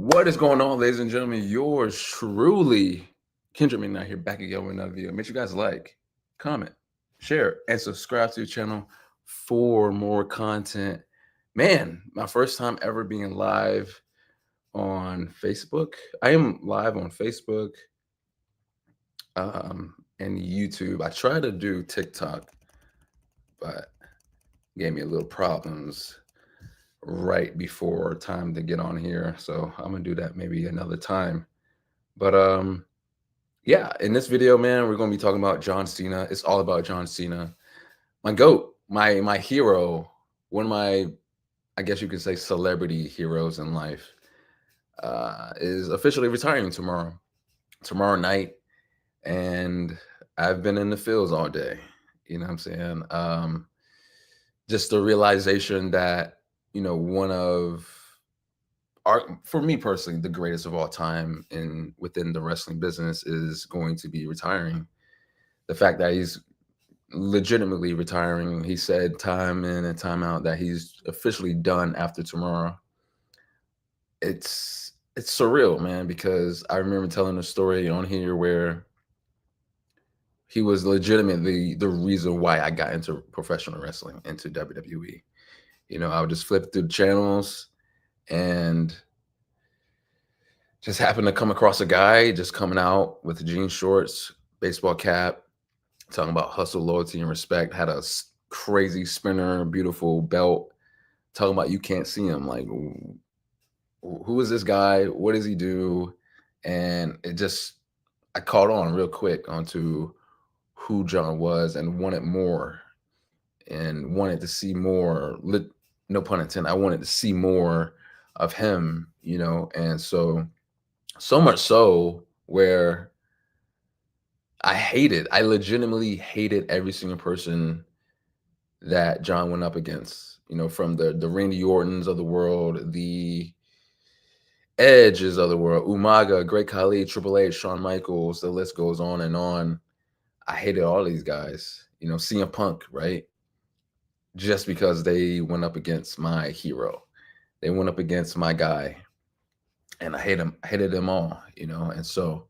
What is going on, ladies and gentlemen? Yours truly, Kendrick McKnight here, back again with another video. Make sure you guys like, comment, share, and subscribe to the channel for more content. Man, my first time ever being live on Facebook. I am live on Facebook and YouTube. I tried to do TikTok, but gave me a little problems right before time to get on here. So I'm gonna do that maybe another time. But yeah, in this video, man, we're gonna be talking about John Cena. It's all about John Cena, my goat, my hero, one of my, I guess you could say, celebrity heroes in life. Is officially retiring tomorrow night, and I've been in the fields all day. You know what I'm saying? Just the realization that one of for me personally, the greatest of all time in within the wrestling business is going to be retiring. The fact that he's legitimately retiring, he said time in and time out that he's officially done after tomorrow. It's surreal, man, because I remember telling a story on here where he was legitimately the reason why I got into professional wrestling, into WWE. I would just flip through the channels and just happened to come across a guy just coming out with jean shorts, baseball cap, talking about hustle, loyalty, and respect. Had a crazy spinner, beautiful belt. Talking about you can't see him. Like, who is this guy? What does he do? And I caught on real quick onto who John was and wanted more and wanted to see more. No pun intended. I wanted to see more of him. And so much so where I legitimately hated every single person that John went up against, from the Randy Ortons of the world, the Edges of the world, Umaga, Great Khali, Triple H, Shawn Michaels, the list goes on and on. I hated all these guys, CM Punk, right? Just because they went up against my hero. They went up against my guy. And I hated them all, and so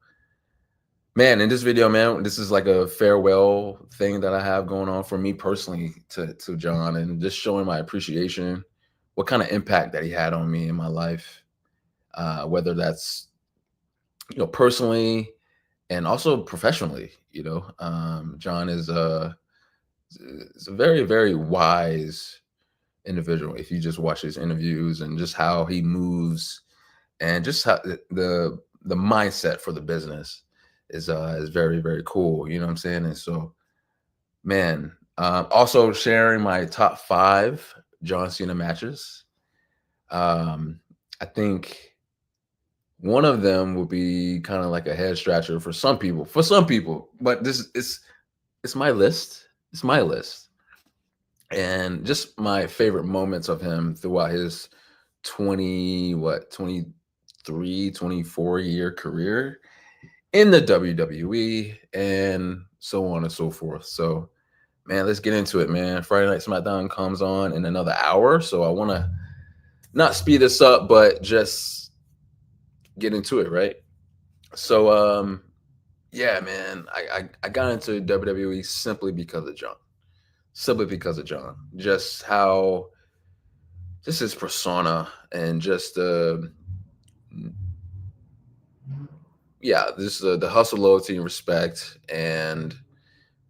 man, in this video, man, this is like a farewell thing that I have going on for me personally to John, and just showing my appreciation, what kind of impact that he had on me in my life, whether that's personally and also professionally. John is a very, very wise individual. If you just watch his interviews and just how he moves, and just how the mindset for the business is very, very cool. You know what I'm saying? And so, man, also sharing my top 5 John Cena matches. I think one of them will be kind of like a head scratcher for some people. But this is it's my list. It's my list. And just my favorite moments of him throughout his 23, 24-year career in the WWE, and so on and so forth. So, man, let's get into it, man. Friday Night SmackDown comes on in another hour, so I want to not speed this up, but just get into it, right? So, yeah, man, I got into WWE simply because of John. Simply because of John. Just his persona, and just yeah, this the hustle, loyalty, and respect, and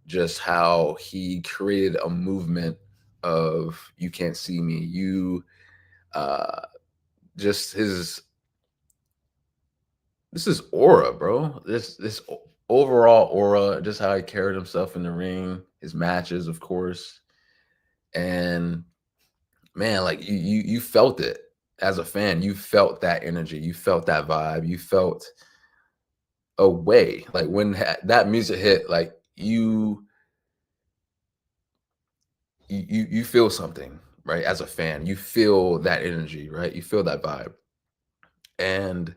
just how he created a movement of you can't see me. Uh just his aura, bro. This overall aura, just how he carried himself in the ring, his matches, of course. And man, like you felt it as a fan. You felt that energy, you felt that vibe, you felt a way. Like when that music hit, like you feel something, right? As a fan, you feel that energy, right? You feel that vibe. And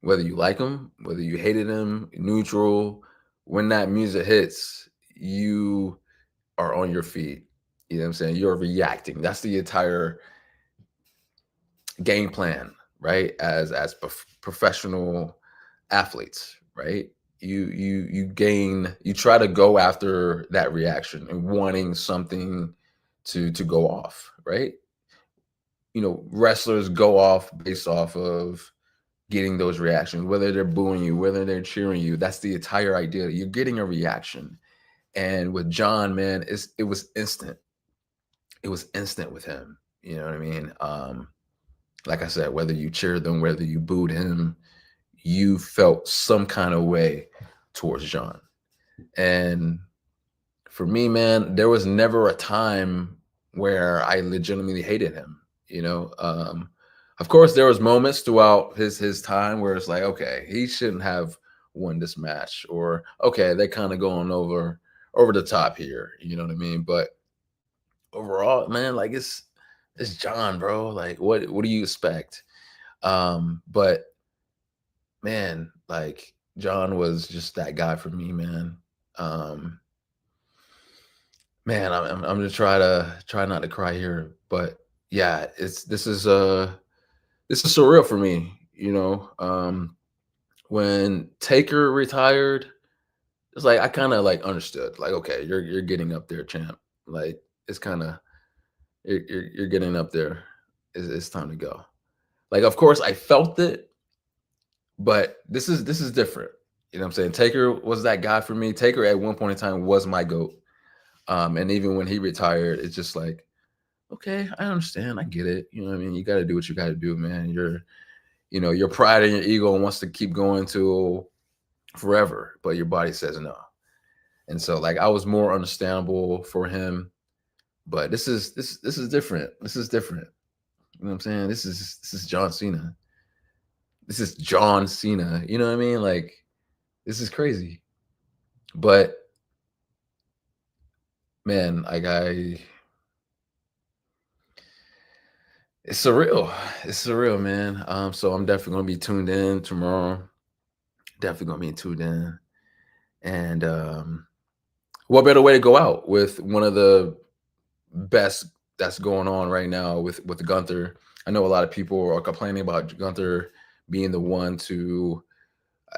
whether you like him, whether you hated him, neutral, when that music hits, you are on your feet. You know what I'm saying? You're reacting. That's the entire game plan, right? As professional athletes, right? You gain, you try to go after that reaction and wanting something to go off, right? Wrestlers go off based off of getting those reactions, whether they're booing you, whether they're cheering you. That's the entire idea. You're getting a reaction. And with John, man, it was instant. It was instant with him. You know what I mean? Like I said, whether you cheered them, whether you booed him, you felt some kind of way towards John. And for me, man, there was never a time where I legitimately hated him. You know, of course, there was moments throughout his time where it's like, okay, he shouldn't have won this match, or okay, they're kind of going over the top here. You know what I mean? But overall, man, like it's John, bro. Like, what do you expect? But man, like John was just that guy for me, man. Um, Man, I'm gonna try not to cry here, but yeah, this is surreal for me. When Taker retired, it's like I kind of like understood, like, okay, you're getting up there, champ. Like it's kind of you're getting up there. It's time to go. Like, of course, I felt it, but this is different. You know what I'm saying? Taker was that guy for me. Taker at one point in time was my goat. And even when he retired, it's just like, okay, I understand. I get it. You know what I mean? You got to do what you got to do, man. Your pride and your ego wants to keep going to forever, but your body says no. And so, like, I was more understandable for him, but this is different. This is different. You know what I'm saying? This is John Cena. This is John Cena. You know what I mean? Like, this is crazy. But man, like it's surreal. It's surreal, man. So I'm definitely gonna be tuned in tomorrow. Definitely gonna be tuned in. And what better way to go out with one of the best that's going on right now with Gunther? I know a lot of people are complaining about Gunther being the one to,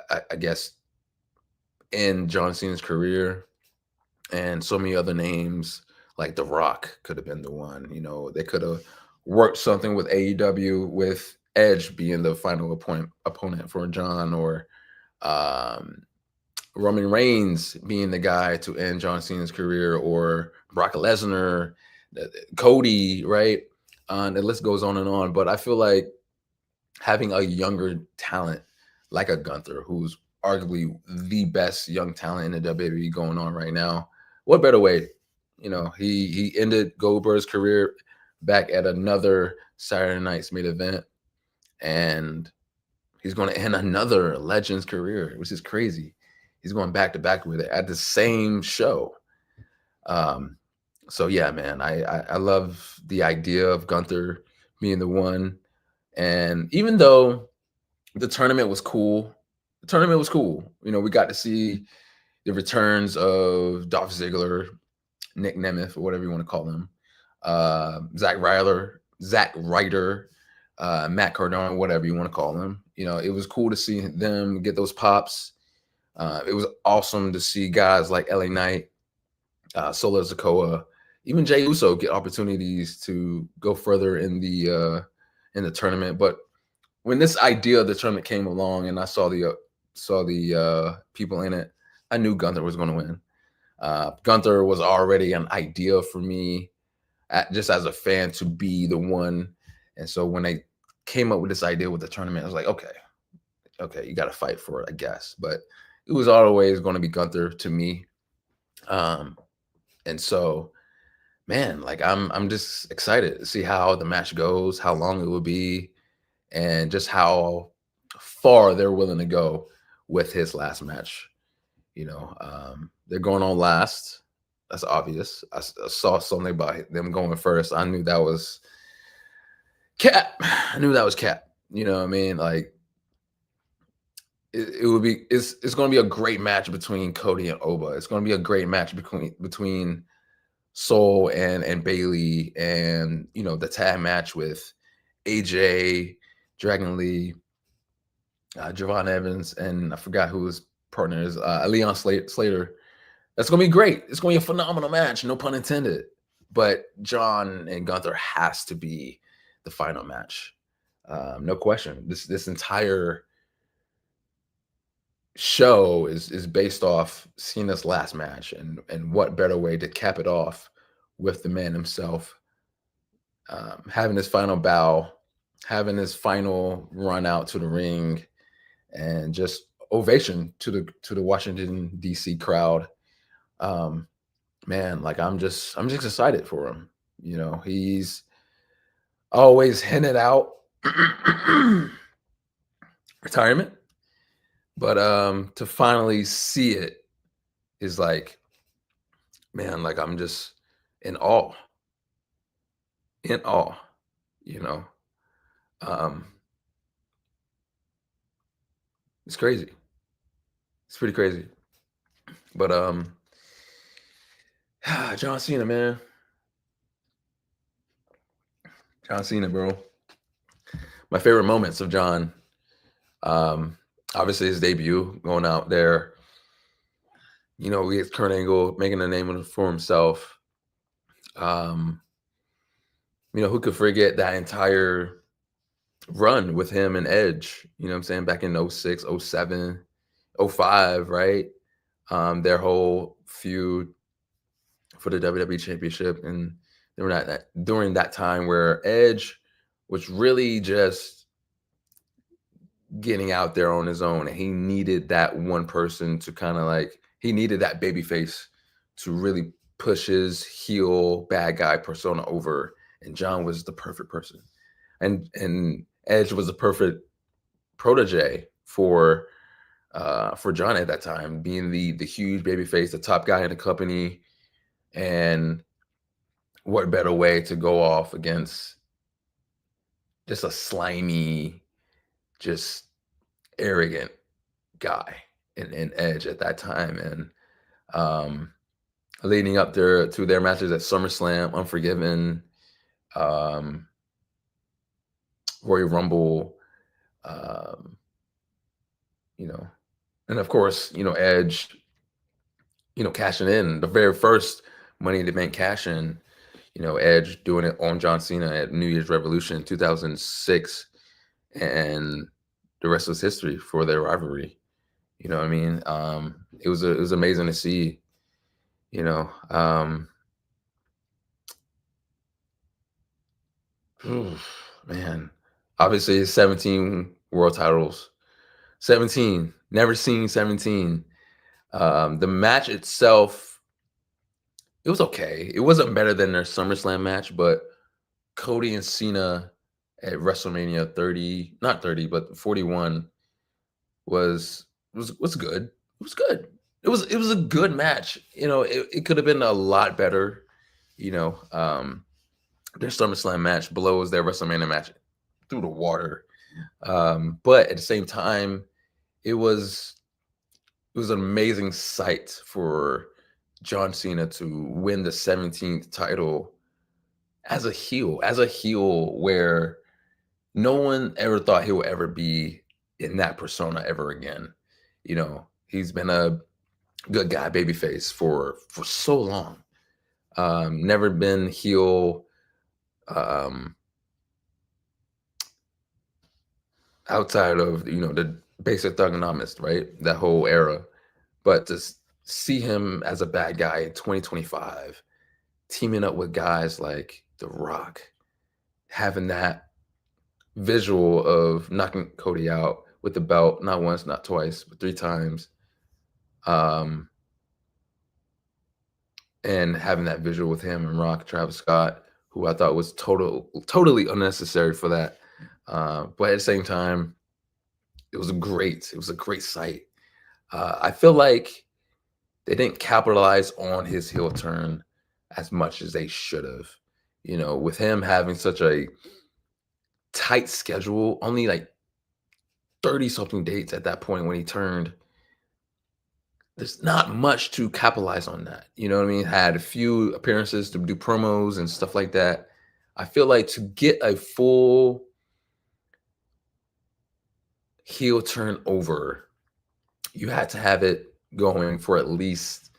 I guess, end John Cena's career, and so many other names like The Rock could have been the one. They could have worked something with AEW with Edge being the final opponent for John, or um, Roman Reigns being the guy to end John Cena's career, or Brock Lesnar, Cody, right? The list goes on and on. But I feel like having a younger talent like a Gunther, who's arguably the best young talent in the WWE going on right now, what better way? He ended Goldberg's career back at another Saturday Night's main event, and he's going to end another Legends career, which is crazy. He's going back to back with it at the same show. Um, so yeah, man, I love the idea of Gunther being the one. And even though the tournament was cool, we got to see the returns of Dolph Ziggler, Nick Nemeth, or whatever you want to call him, Zack Ryder, Matt Cardona, whatever you want to call him. It was cool to see them get those pops. It was awesome to see guys like LA Knight, Solo Sikoa, even Jey Uso get opportunities to go further in the tournament. But when this idea of the tournament came along, and I saw the people in it, I knew Gunther was going to win. Gunther was already an idea for me, just as a fan, to be the one. And so when they came up with this idea with the tournament, I was like, okay, you got to fight for it, I guess. But it was always going to be Gunther to me. And so, man, like I'm just excited to see how the match goes, how long it will be, and just how far they're willing to go with his last match. They're going on last. That's obvious. I saw something about them going first. I knew that was Cap. I knew that was Cap. You know what I mean? Like it would be. It's going to be a great match between Cody and Oba. It's going to be a great match between Soul and Bailey, and the tag match with AJ Dragon Lee, Javon Evans, and I forgot who his partner is, Leon Slater. That's gonna be great. It's gonna be a phenomenal match, no pun intended. But John and Gunther has to be the final match, no question. This entire show is based off Cena's last match, and what better way to cap it off with the man himself, having his final bow, having his final run out to the ring, and just ovation to the Washington D.C. crowd. Um, Man, like I'm just excited for him. He's always hinted out retirement, but to finally see it is like, man, like I'm just in awe, in awe, you know. Um, it's crazy. It's pretty crazy. But John Cena, man. John Cena, bro. My favorite moments of John. Um, Obviously his debut, going out there. We get Kurt Angle making a name for himself. Um, who could forget that entire run with him and Edge, you know what I'm saying, back in 06, 07, 05, right? Their whole feud for the WWE Championship, and during that time where Edge was really just getting out there on his own, and he needed that one person to kind of like, he needed that baby face to really push his heel bad guy persona over, and John was the perfect person, and Edge was the perfect protege for John at that time, being the huge baby face, the top guy in the company. And what better way to go off against just a slimy, just arrogant guy in Edge at that time. And leading up there to their matches at SummerSlam, Unforgiven, um, Royal Rumble, um, you know, and of course, Edge, cashing in the very first Money in the Bank cash in, Edge doing it on John Cena at New Year's Revolution 2006, and the rest was history for their rivalry. You know what I mean? It was amazing to see. You know, man. Obviously, 17 world titles. 17. Never seen 17. The match itself, it was okay. It wasn't better than their SummerSlam match, but Cody and Cena at WrestleMania 30, not 30, but 41 was good. It was good. It was a good match. It could have been a lot better. Their SummerSlam match blows their WrestleMania match through the water. But at the same time, it was an amazing sight for John Cena to win the 17th title as a heel where no one ever thought he would ever be in that persona ever again. He's been a good guy, babyface for so long. Never been heel outside of the basic thugonomist, right? That whole era. But to see him as a bad guy in 2025, teaming up with guys like The Rock, having that visual of knocking Cody out with the belt, not once, not twice, but 3 times. And having that visual with him and Rock, Travis Scott, who I thought was totally unnecessary for that. But at the same time, it was a great sight. I feel like they didn't capitalize on his heel turn as much as they should have. With him having such a tight schedule, only like 30 something dates at that point when he turned. There's not much to capitalize on that. You know what I mean? Had a few appearances to do promos and stuff like that. I feel like to get a full heel turn over, you had to have it going for at least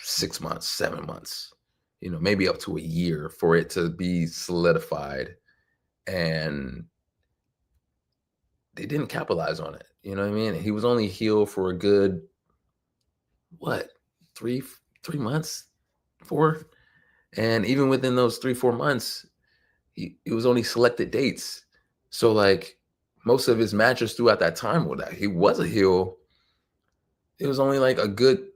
6 months, 7 months, maybe up to a year for it to be solidified. And they didn't capitalize on it. You know what I mean? He was only heel for a good, what, three, 3 months, four. And even within those 3, 4 months, it was only selected dates. So like most of his matches throughout that time, well, that he was a heel, it was only like a good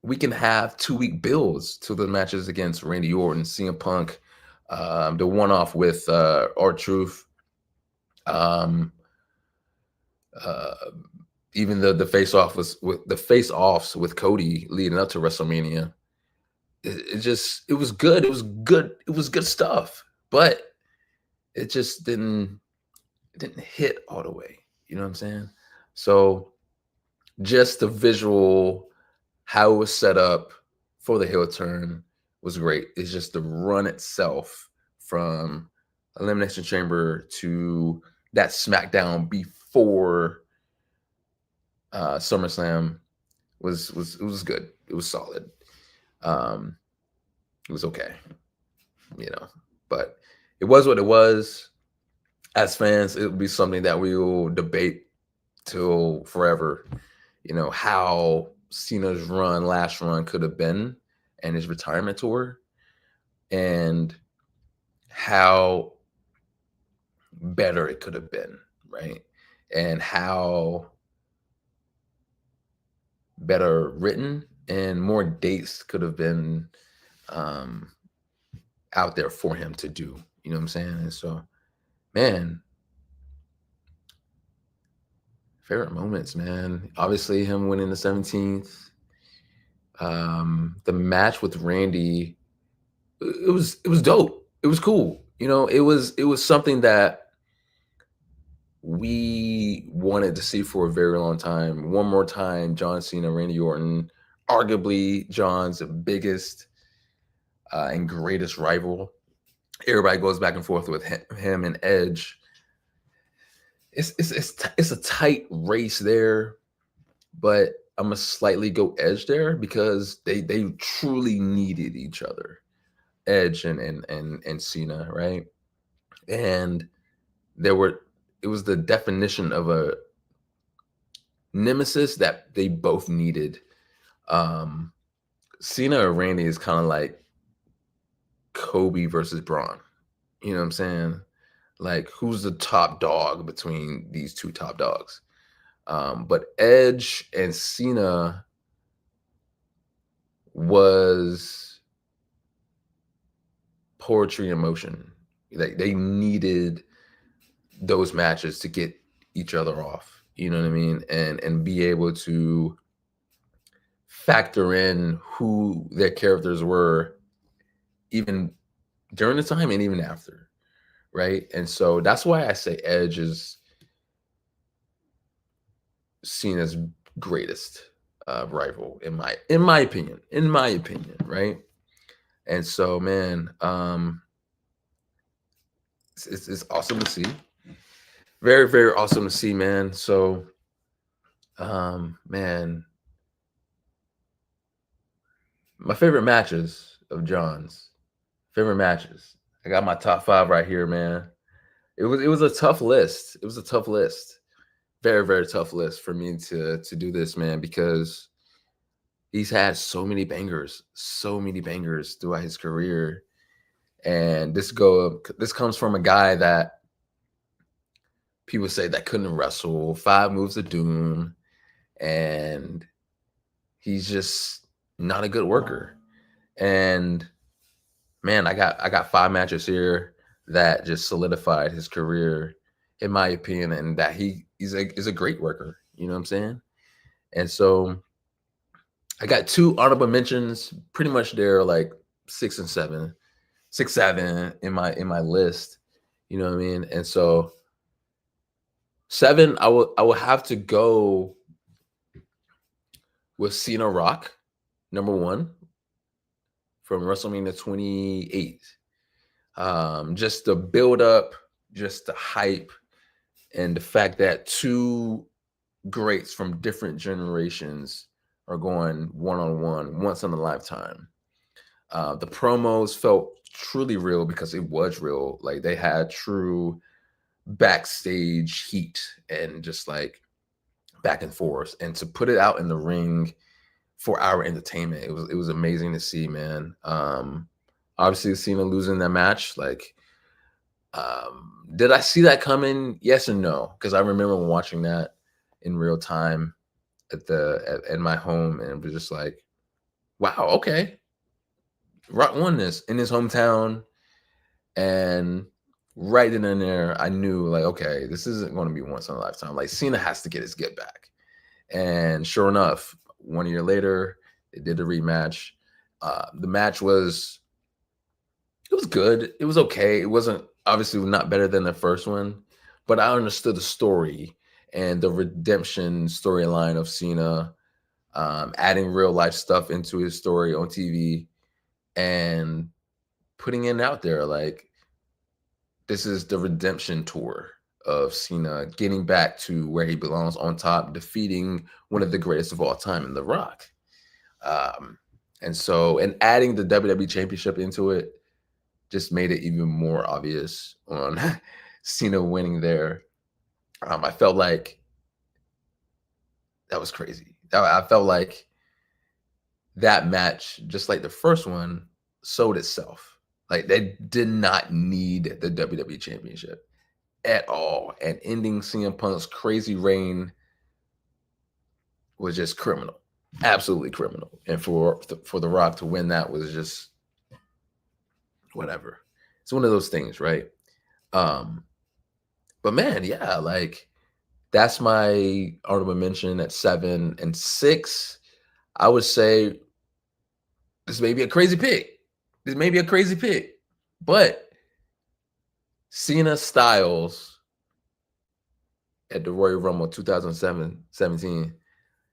week and a half, 2 week builds to the matches against Randy Orton, CM Punk, the one off with R-Truth, um, uh, even the face off was with the face offs with Cody leading up to WrestleMania. It was good. It was good. It was good stuff, but it just didn't hit all the way. You know what I'm saying? So just the visual, how it was set up for the heel turn was great. It's just the run itself from Elimination Chamber to that SmackDown before SummerSlam was good. It was solid. It was okay, but it was what it was. As fans, it will be something that we will debate till forever. How Cena's last run could have been, and his retirement tour, and how better it could have been, right? And how better written and more dates could have been out there for him to do. You know what I'm saying? And so, man, favorite moments, man. Obviously, him winning the 17th. The match with Randy, it was dope. It was cool. It was something that we wanted to see for a very long time. One more time, John Cena, Randy Orton, arguably John's biggest and greatest rival. Everybody goes back and forth with him and Edge. It's a tight race there, but I'm gonna slightly go Edge there because they truly needed each other, Edge and Cena, right? And it was the definition of a nemesis that they both needed. Um, Cena or Randy is kind of like Kobe versus Braun. You know what I'm saying? Like, who's the top dog between these two top dogs? But Edge and Cena was poetry in motion. They needed those matches to get each other off. You know what I mean? And be able to factor in who their characters were, even during the time and even after, right? And so that's why I say Edge is Cena's greatest rival in my opinion, right? And so, man, it's awesome to see, very very awesome to see, man. So, man, my favorite matches of John's favorite matches. I got my top 5 right here, man. It was a tough list. It was a tough list. Very, very tough list for me to do this, man, because he's had so many bangers throughout his career. And this comes from a guy that people say that couldn't wrestle, 5 moves of doom, and he's just not a good worker. And man, I got 5 matches here that just solidified his career, in my opinion, and that is a great worker. You know what I'm saying? And so I got 2 honorable mentions. Pretty much they're like 6 and 7, 6, 7 in my list. You know what I mean? And so 7, I will have to go with Cena Rock, number 1 from WrestleMania 28. Just the build up, just the hype, And the fact that two greats from different generations are going one on one once in a lifetime. The promos felt truly real because it was real. Like they had true backstage heat and just like back and forth. And to put it out in the ring for our entertainment, it was amazing to see, man. Obviously Cena losing that match, like did I see that coming? Yes and no, because I remember watching that in real time at my home, and it was just like, wow, okay, Rock won this in his hometown, and right then and there, I knew like, okay, this isn't going to be once in a lifetime. Like Cena has to get his get back, and sure enough, 1 year later, they did the rematch. The match was it was good. It was okay. It wasn't obviously not better than the first one, but I understood the story and the redemption storyline of Cena, adding real life stuff into his story on TV and putting it out there. Like, this is the redemption tour of Cena getting back to where he belongs on top, defeating one of the greatest of all time in The Rock. Um, and adding the WWE Championship into it just made it even more obvious on Cena winning there. I felt like that was crazy. I felt like that match, just like the first one, sold itself. Like they did not need the WWE Championship at all. And ending CM Punk's crazy reign was just criminal, absolutely criminal. And for The Rock to win that was just whatever. It's one of those things, right? Um, but man, yeah, like that's my honorable mention at 7 and 6. I would say this may be a crazy pick. This may be a crazy pick, but Cena Styles at the Royal Rumble 2017.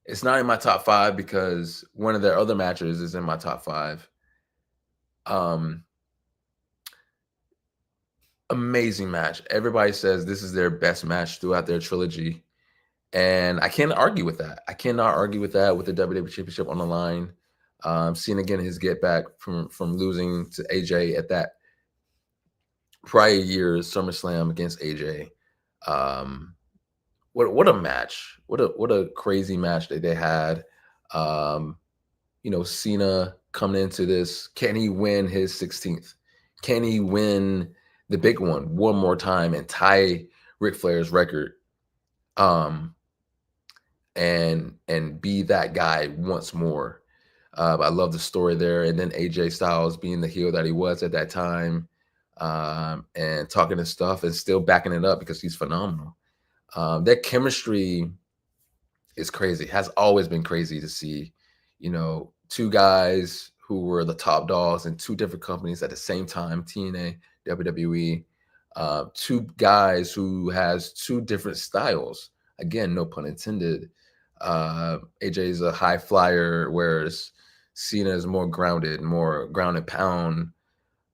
It's not in my top 5 because one of their other matches is in my top 5. Um, Amazing match. Everybody says this is their best match throughout their trilogy. And I can't argue with that. I cannot argue with that with the WWE Championship on the line. Seeing again his get back from losing to AJ at that prior year's SummerSlam against AJ. Um, what a match! What a crazy match that they had. Um, Cena coming into this, can he win his 16th? Can he win the big one more time and tie Ric Flair's record? And be that guy once more. I love the story there. And then AJ Styles being the heel that he was at that time, and talking his stuff and still backing it up because he's phenomenal. Their chemistry is crazy. Has always been crazy to see, two guys who were the top dogs in two different companies at the same time, TNA, WWE. Two guys who has two different styles. Again, no pun intended. AJ is a high flyer, whereas Cena is more ground and pound.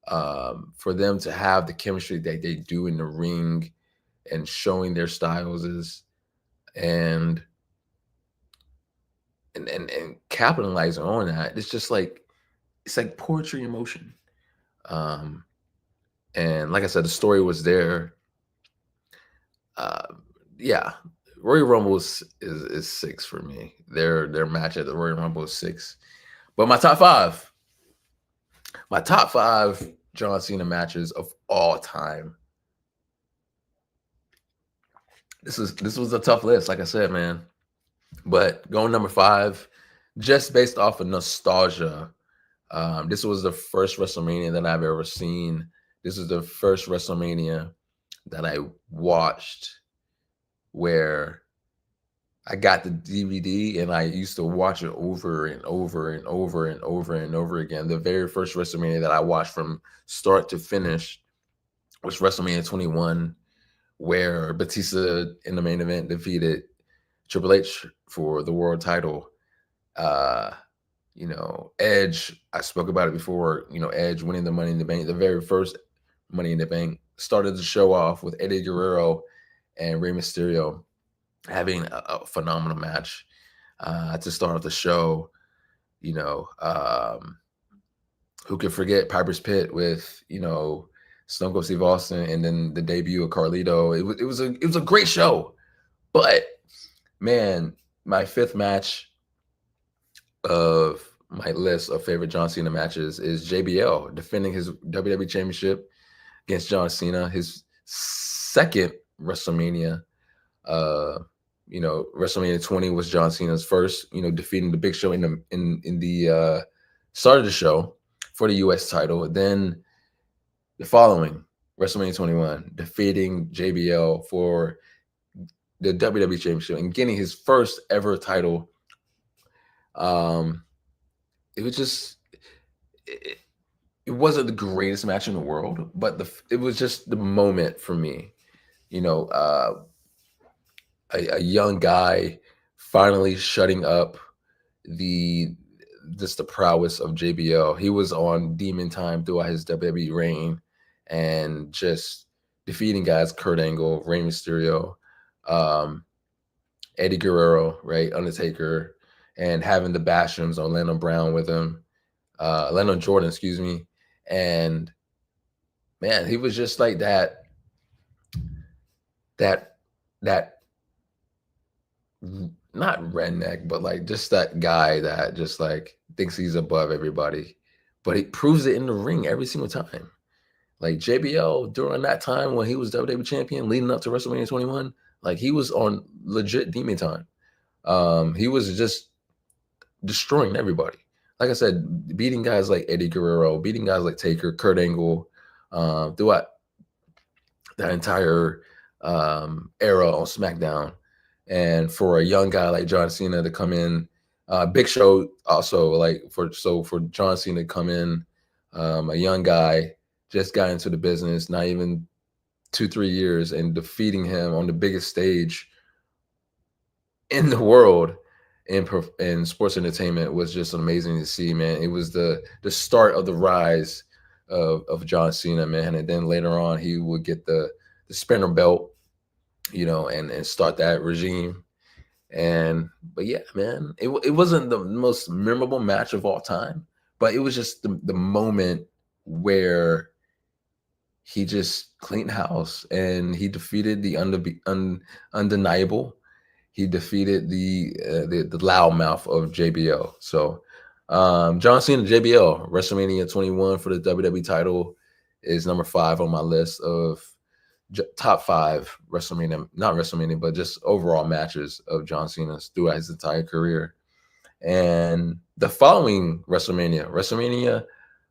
For them to have the chemistry that they do in the ring and showing their styles and and capitalizing on that, it's like poetry in motion. Um, and like I said, the story was there. Uh, yeah, Royal Rumble is 6 for me. Their match at the Royal Rumble is 6. But my top five John Cena matches of all time. This was a tough list, like I said, man. But going number 5, just based off of nostalgia. This was the first WrestleMania that I've ever seen. This is the first WrestleMania that I watched where I got the DVD and I used to watch it over and over and over and over and over again. The very first WrestleMania that I watched from start to finish was WrestleMania 21, where Batista in the main event defeated Triple H for the world title. Uh, Edge, I spoke about it before, Edge winning the Money in the Bank, the very first Money in the Bank, started the show off with Eddie Guerrero and Rey Mysterio having a phenomenal match to start off the show. You know, who could forget Piper's Pit with Stone Cold Steve Austin, and then the debut of Carlito. It was a great show, but man, my fifth match of my list of favorite John Cena matches is JBL defending his WWE Championship against John Cena, his second WrestleMania. Uh, WrestleMania 20 was John Cena's first, defeating the Big Show in the start of the show for the US title. Then the following WrestleMania 21, defeating JBL for the WWE Championship and getting his first ever title. It was just it wasn't the greatest match in the world, but it was just the moment for me. You know, a young guy finally shutting up the the prowess of JBL. He was on demon time throughout his WWE reign, and just defeating guys Kurt Angle, Rey Mysterio, um, Eddie Guerrero, right, Undertaker, and having the Bashrams on Lennon Brown with him, Lennon Jordan, excuse me, and man, he was just like that that not redneck, but like just that guy that just like thinks he's above everybody, but he proves it in the ring every single time. Like JBL during that time when he was WWE champion, leading up to WrestleMania 21, like he was on legit demon time. He was just destroying everybody. Like I said, beating guys like Eddie Guerrero, beating guys like Taker, Kurt Angle, throughout that entire era on SmackDown. And for a young guy like John Cena to come in, Big Show also for John Cena to come in, a young guy just got into the business, not even 2-3 years, and defeating him on the biggest stage in the world in sports entertainment was just amazing to see, man. It was the start of the rise of John Cena, man. And then later on, he would get the spinner belt, and start that regime. And but yeah, man, it wasn't the most memorable match of all time, but it was just the moment where he just cleaned house and he defeated the undeniable. He defeated the loudmouth of JBL. So John Cena, JBL, WrestleMania 21 for the WWE title is number 5 on my list of top 5 WrestleMania, not WrestleMania, but just overall matches of John Cena throughout his entire career. And the following WrestleMania,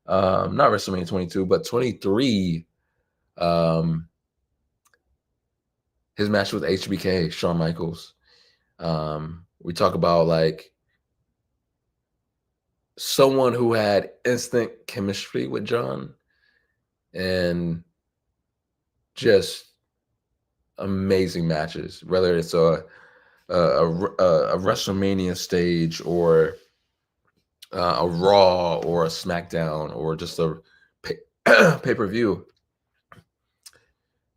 not WrestleMania 22, but 23, his match with HBK, Shawn Michaels. We talk about like someone who had instant chemistry with John and just amazing matches, whether it's a WrestleMania stage or a Raw or a SmackDown or just a pay-per-view.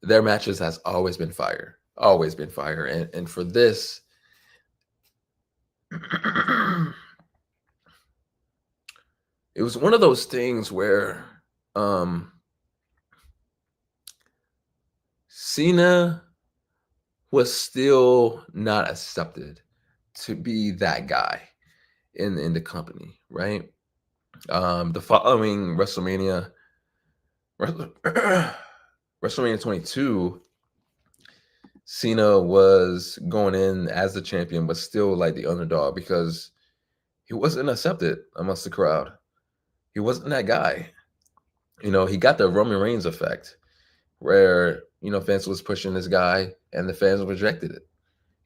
Their matches has always been fire, and for this, it was one of those things where Cena was still not accepted to be that guy in the company, right? The following WrestleMania 22, Cena was going in as the champion, but still like the underdog because he wasn't accepted amongst the crowd. He wasn't that guy. He got the Roman Reigns effect where, fans was pushing this guy and the fans rejected it,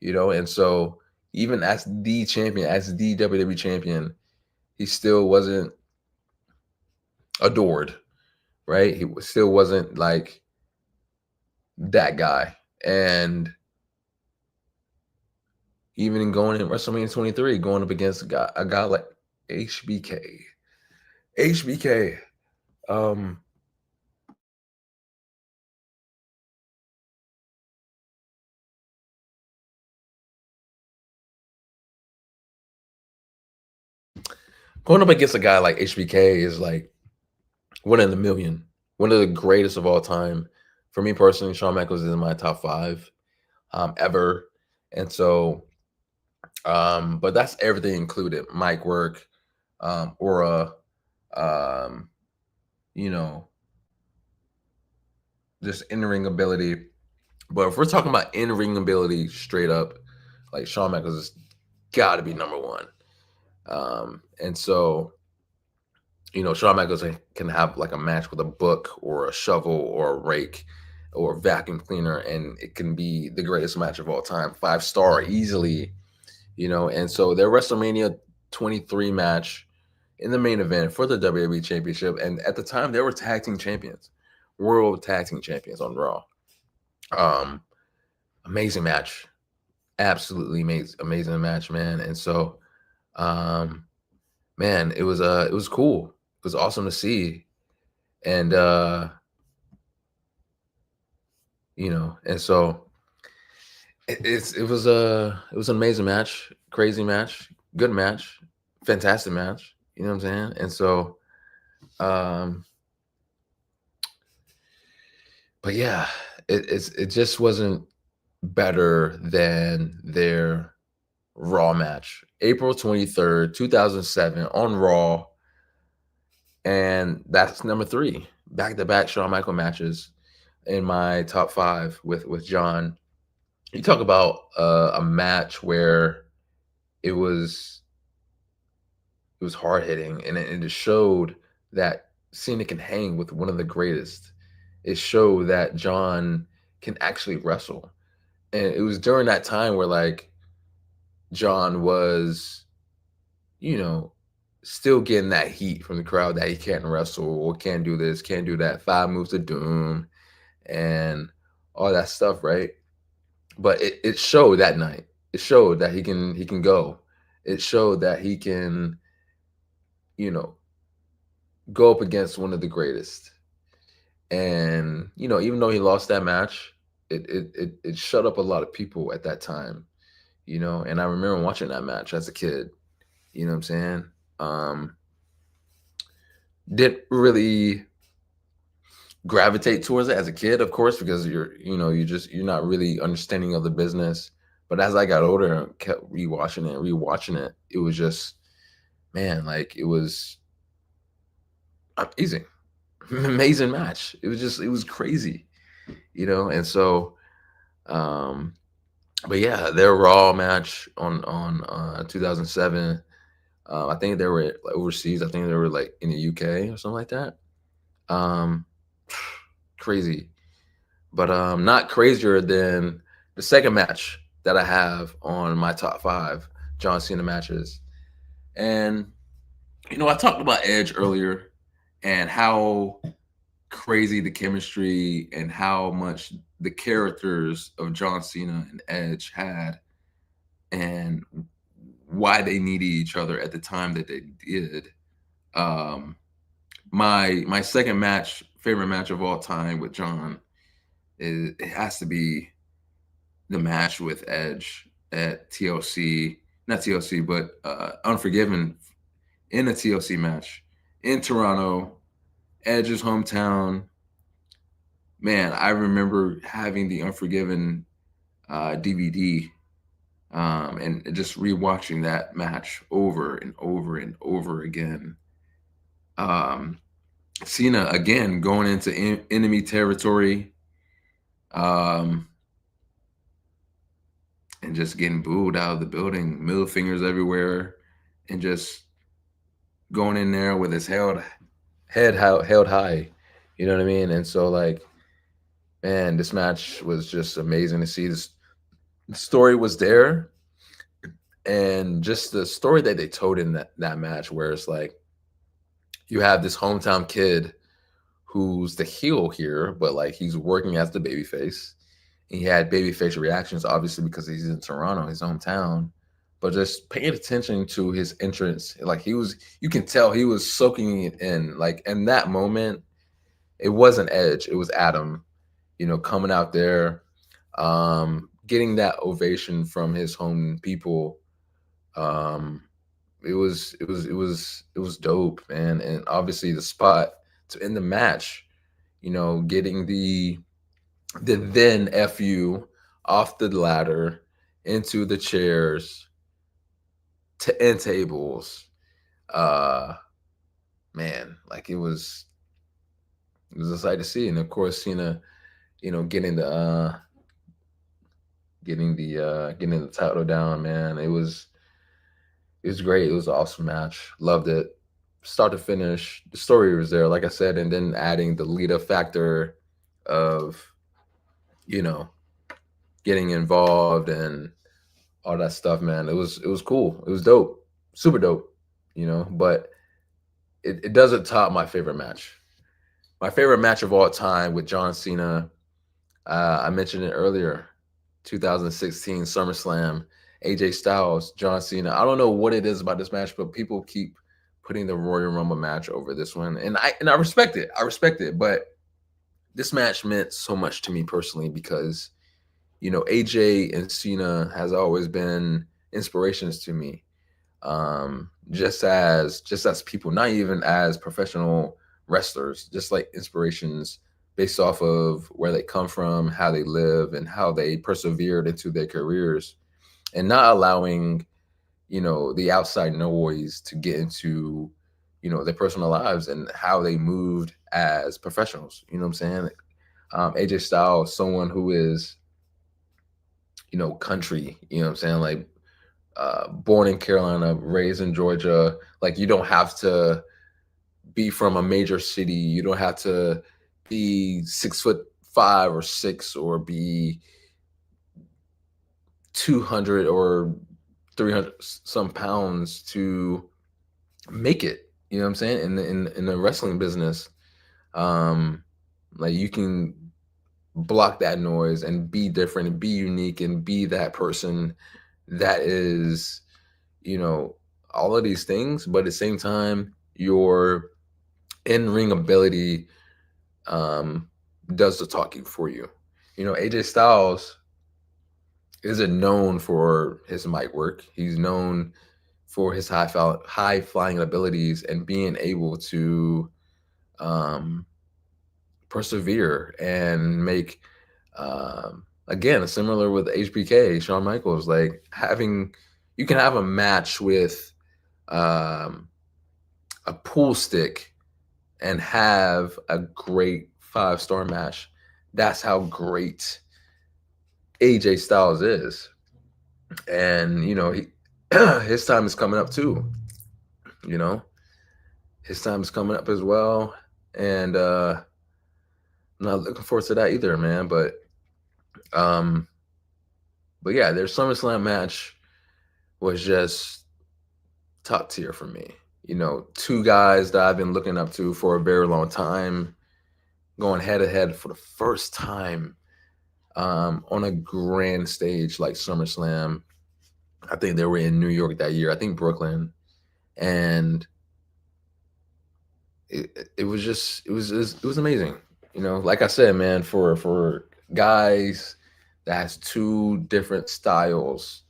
and so even as the champion, as the WWE champion, he still wasn't adored, right? He still wasn't like that guy. And even in going in WrestleMania 23, going up against a guy like HBK. HBK. Um, going up against a guy like HBK is like one in a million, one of the greatest of all time. For me personally, Shawn Michaels is in my top five ever, and so but that's everything included: mic work, aura, um, you know, just in ring ability. But if we're talking about in ring ability straight up, like Shawn Michaels has got to be number one. And so, Shawn Michaels can have like a match with a book or a shovel or a rake or a vacuum cleaner, and it can be the greatest match of all time, 5-star easily. And so their WrestleMania 23 match in the main event for the WWE Championship, and at the time they were tag team champions, world tag team champions on Raw. Um, Amazing match, absolutely amazing match, man. And so, um, man, it was cool. It was awesome to see, and and so it was an amazing match, crazy match, good match, fantastic match. You know what I'm saying? And so, um, but yeah, it just wasn't better than their Raw match, April 23rd, 2007 on Raw, and that's number three, back to back Shawn Michael matches in my top five with John. You talk about a match where it was it was hard hitting, and it showed that Cena can hang with one of the greatest. It showed that John can actually wrestle, and it was during that time where like John was, you know, still getting that heat from the crowd that he can't wrestle or can't do this, can't do that, five moves of doom, and all that stuff, right? But it showed that night. It showed that he can go. It showed that he can, you know, go up against one of the greatest. And even though he lost that match, it shut up a lot of people at that time. And I remember watching that match as a kid. You know what I'm saying? Um, didn't really gravitate towards it as a kid, of course, because you're not really understanding of the business. But as I got older and kept rewatching it, it was just, man, like it was amazing, amazing match. It was crazy, and so, um, but yeah, their Raw match on 2007. I think they were like overseas. I think they were like in the UK or something like that. Um, Crazy, but not crazier than the second match that I have on my top five John Cena matches. And I talked about Edge earlier and how crazy the chemistry and how much the characters of John Cena and Edge had, and why they needed each other at the time that they did. Um, my second favorite match of all time with John, it has to be the match with Edge at TLC, not TLC, but Unforgiven, in a TLC match in Toronto, Edge's hometown. Man, I remember having the Unforgiven DVD, and just rewatching that match over and over and over again. Um, Cena again going into enemy territory, um, and just getting booed out of the building, middle fingers everywhere, and just going in there with his held high. You know what I mean? And so, like, man, this match was just amazing to see. The story was there, and just the story that they told in that match, where it's like you have this hometown kid who's the heel here, but like he's working as the babyface. He had babyface reactions, obviously, because he's in Toronto, his hometown. But just paying attention to his entrance, like you can tell he was soaking it in. Like in that moment, it wasn't Edge, it was Adam, coming out there, getting that ovation from his home people. Um, it was dope, man. And obviously the spot to end the match, getting the then fu off the ladder into the chairs to end tables. Uh, man, like it was a sight to see. And of course, Cena, getting the title down, man. It was great. It was an awesome match. Loved it. Start to finish. The story was there, like I said, and then adding the lead up factor of, you know, getting involved and all that stuff, man. It was cool. It was dope. Super dope, but it doesn't top my favorite match. My favorite match of all time with John Cena. I mentioned it earlier, 2016 SummerSlam, AJ Styles, John Cena. I don't know what it is about this match, but people keep putting the Royal Rumble match over this one, and I respect it. I respect it, but this match meant so much to me personally because AJ and Cena has always been inspirations to me. Just as people, not even as professional wrestlers, just like inspirations based off of where they come from, how they live, and how they persevered into their careers, and not allowing the outside noise to get into their personal lives and how they moved as professionals. You know what I'm saying? AJ Styles, someone who is country. You know what I'm saying? Like born in Carolina, raised in Georgia. Like you don't have to be from a major city. You don't have to be 6'5" or 6" or be 200 or 300 some pounds to make it. You know what I'm saying? In the wrestling business, um, like you can block that noise and be different and be unique and be that person that is, you know, all of these things, but at the same time, your in-ring ability um, does the talking for you. AJ Styles isn't known for his mic work. He's known for his high flying abilities and being able to um, persevere and make again similar with HBK, Shawn Michaels, like having you can have a match with um, a pool stick and have a great 5-star match. That's how great AJ Styles is. And his time is coming up too. You know, his time is coming up as well, and I'm not looking forward to that either, man. Um, but yeah, their SummerSlam match was just top tier for me. Two guys that I've been looking up to for a very long time, going head to head for the first time on a grand stage like SummerSlam. I think they were in New York that year. I think Brooklyn, and it was just it was amazing. Like I said, man, for guys that has two different styles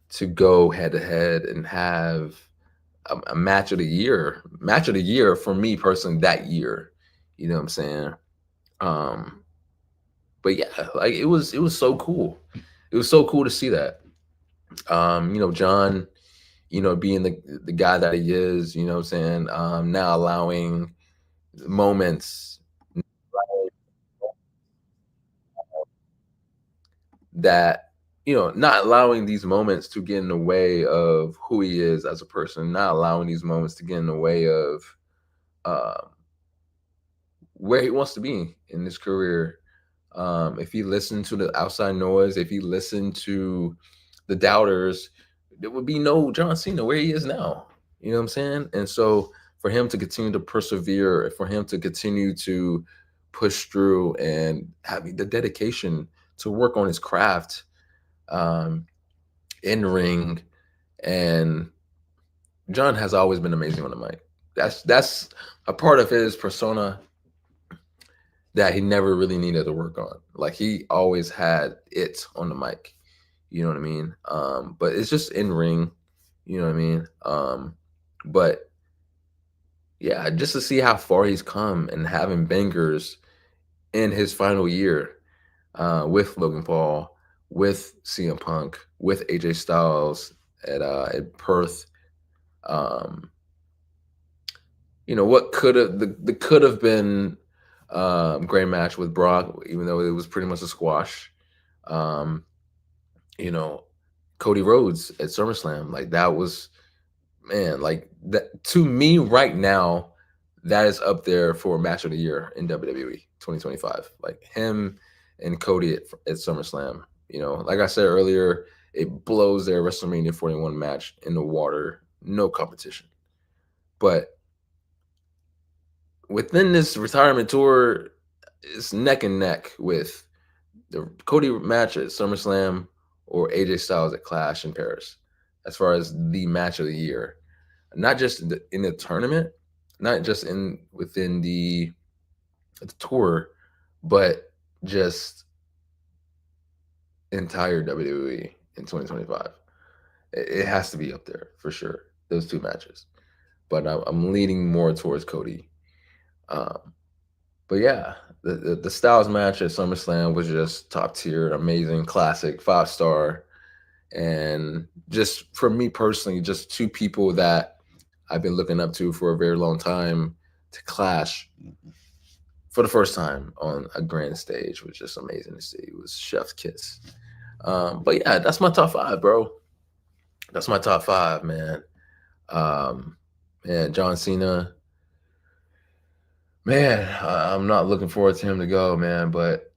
to go head to head and have a match of the year for me personally that year. You know what I'm saying? Um, but yeah, like it was so cool. It was so cool to see that. John, being the guy that he is, you know what I'm saying? Now allowing moments that, not allowing these moments to get in the way of who he is as a person, not allowing these moments to get in the way of um, where he wants to be in his career. If he listened to the outside noise, if he listened to the doubters, there would be no John Cena where he is now. You know what I'm saying? And so for him to continue to persevere, for him to continue to push through and having the dedication to work on his craft um, in ring, and John has always been amazing on the mic. That's a part of his persona that he never really needed to work on. Like he always had it on the mic. You know what I mean? But it's just in ring. You know what I mean? But yeah, just to see how far he's come and having bangers in his final year with Logan Paul, with CM Punk, with AJ Styles at Perth. Um, what could have the could have been great match with Brock, even though it was pretty much a squash. Um, you know, Cody Rhodes at SummerSlam, like that was man, like that to me right now, that is up there for match of the year in WWE 2025. Like him and Cody at SummerSlam. Like I said earlier, it blows their WrestleMania 41 match in the water. No competition. But within this retirement tour, it's neck and neck with the Cody match at SummerSlam or AJ Styles at Clash in Paris, as far as the match of the year. Not just in the tournament, not just in within the tour, but just entire WWE in 2025. It has to be up there for sure. Those two matches, but I'm leaning more towards Cody. Um, but yeah, the Styles match at SummerSlam was just top tier, amazing, classic, 5 star, and just for me personally, just two people that I've been looking up to for a very long time to clash for the first time on a grand stage was just amazing to see. It was chef's kiss. But yeah, that's my top five, bro. That's my top five, man. Um, and John Cena, man, I'm not looking forward to him to go, man. But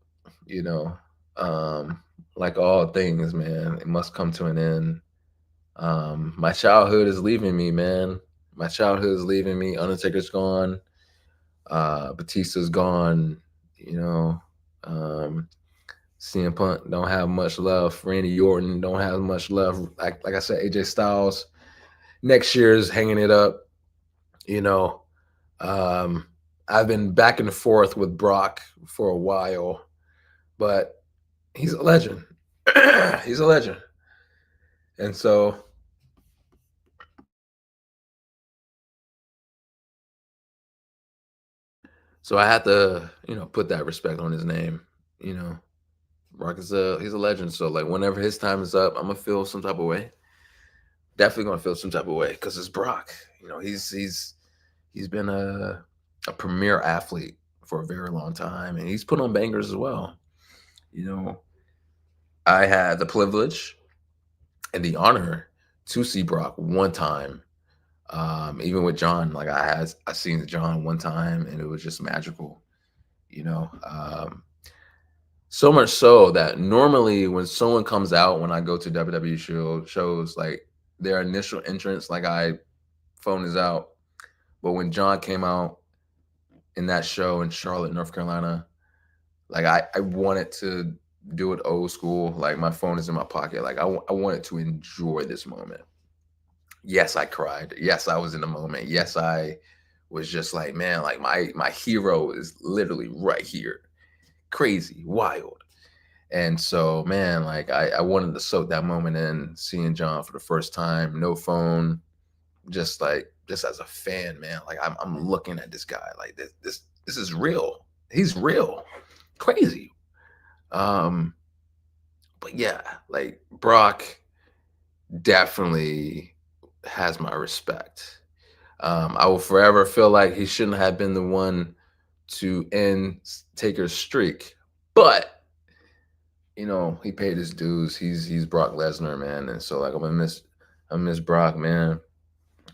you know, um, like all things, man, it must come to an end. My childhood is leaving me, man. My childhood is leaving me. Undertaker's gone. Batista's gone. You know, um, CM Punk don't have much left. Randy Orton don't have much left. Like I said, AJ Styles next year is hanging it up. You know, um, I've been back and forth with Brock for a while, but he's a legend. He's a legend, and so I had to put that respect on his name. You know, Brock is he's a legend. So like whenever his time is up, I'm gonna feel some type of way. Definitely gonna feel some type of way because it's Brock. He's been a premier athlete for a very long time, and he's put on bangers as well. You know, I had the privilege and the honor to see Brock one time. Even with John, like I seen John one time, and it was just magical. So much so that normally when someone comes out when I go to WWE shows, like their initial entrance, like I phone is out. But when John came out in that show in Charlotte, North Carolina, like I wanted to do it old school. Like my phone is in my pocket. Like I wanted to enjoy this moment. Yes, I cried. Yes, I was in the moment. Yes, I was just like, man, like my hero is literally right here. Crazy, wild. And so, man, like I wanted to soak that moment in, seeing John for the first time, no phone, just as a fan, man. Like I'm looking at this guy, like this is real. He's real. Crazy. Um, but yeah, like Brock definitely has my respect. I will forever feel like he shouldn't have been the one to end Taker's streak, but he paid his dues. He's Brock Lesnar, man, and so like I miss Brock, man.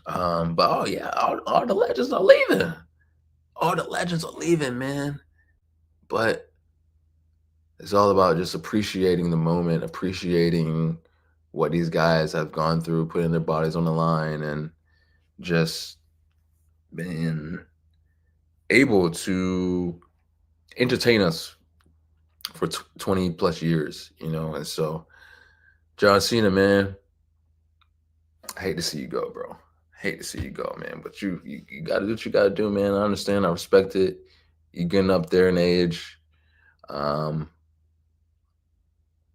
But oh yeah, all the legends are leaving. All the legends are leaving, man. But it's all about just appreciating the moment, appreciating what these guys have gone through, putting their bodies on the line, and just being able to entertain us for 20 plus years. And so, John Cena, man, I hate to see you go, bro. Hate to see you go, man. But you got to do what you got to do, man. I understand. I respect it. You're getting up there in age. Um,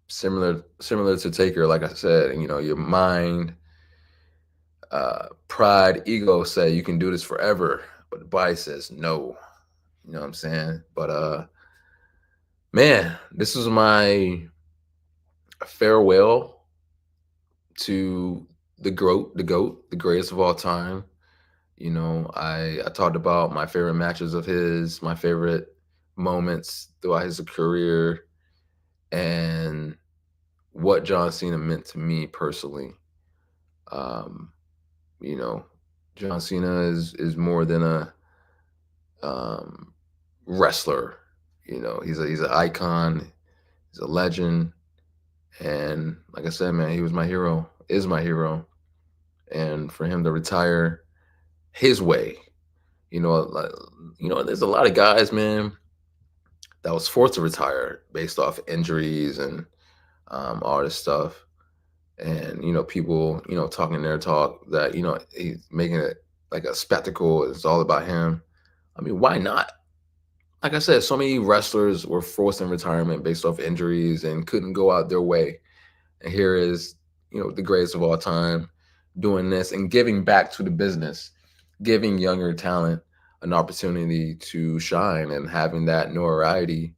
similar to Taker, like I said, your mind Pride, ego say you can do this forever, but the body says no. You know what I'm saying? But man, this was my farewell to the greatest of all time. You know, I talked about my favorite matches of his, my favorite moments throughout his career, and what John Cena meant to me personally. Um, you know, John Cena is more than a um, wrestler. You know, he's an icon, he's a legend, and like I said, man, he was my hero, is my hero, and for him to retire his way, you know, like, there's a lot of guys, man, that was forced to retire based off injuries and all this stuff. And people, talking their talk that he's making it like a spectacle. It's all about him. I mean, why not? Like I said, so many wrestlers were forced in retirement based off injuries and couldn't go out their way. And here is, the greatest of all time doing this and giving back to the business, giving younger talent an opportunity to shine and having that notoriety.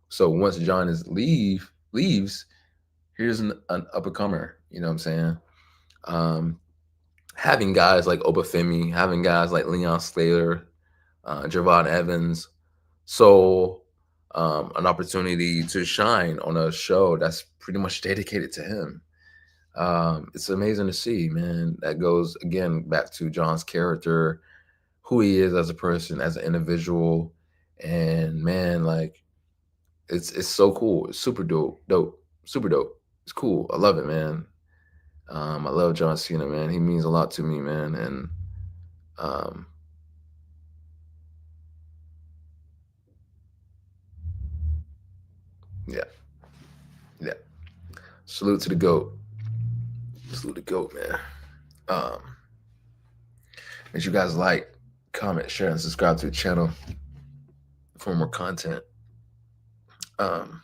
So once John leaves, here's an up and comer. You know what I'm saying? Um, Having guys like Obafemi, having guys like Leon Slater, Javon Evans, so an opportunity to shine on a show that's pretty much dedicated to him. It's amazing to see, man. That goes again back to John's character, who he is as a person, as an individual, and man, like it's so cool. It's super dope, super dope. It's cool. I love it, man. I love John Cena, man. He means a lot to me, man. And um, yeah, yeah. Salute to the goat. Salute the goat, man. Um, Make sure you guys like, comment, share, and subscribe to the channel for more content. Um,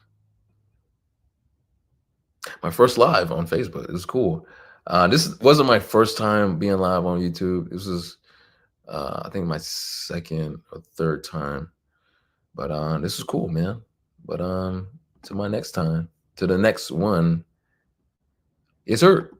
my first live on Facebook. It was cool. This wasn't my first time being live on YouTube. This was, I think, my second or third time. But this is cool, man. But to my next time, to the next one, it's her.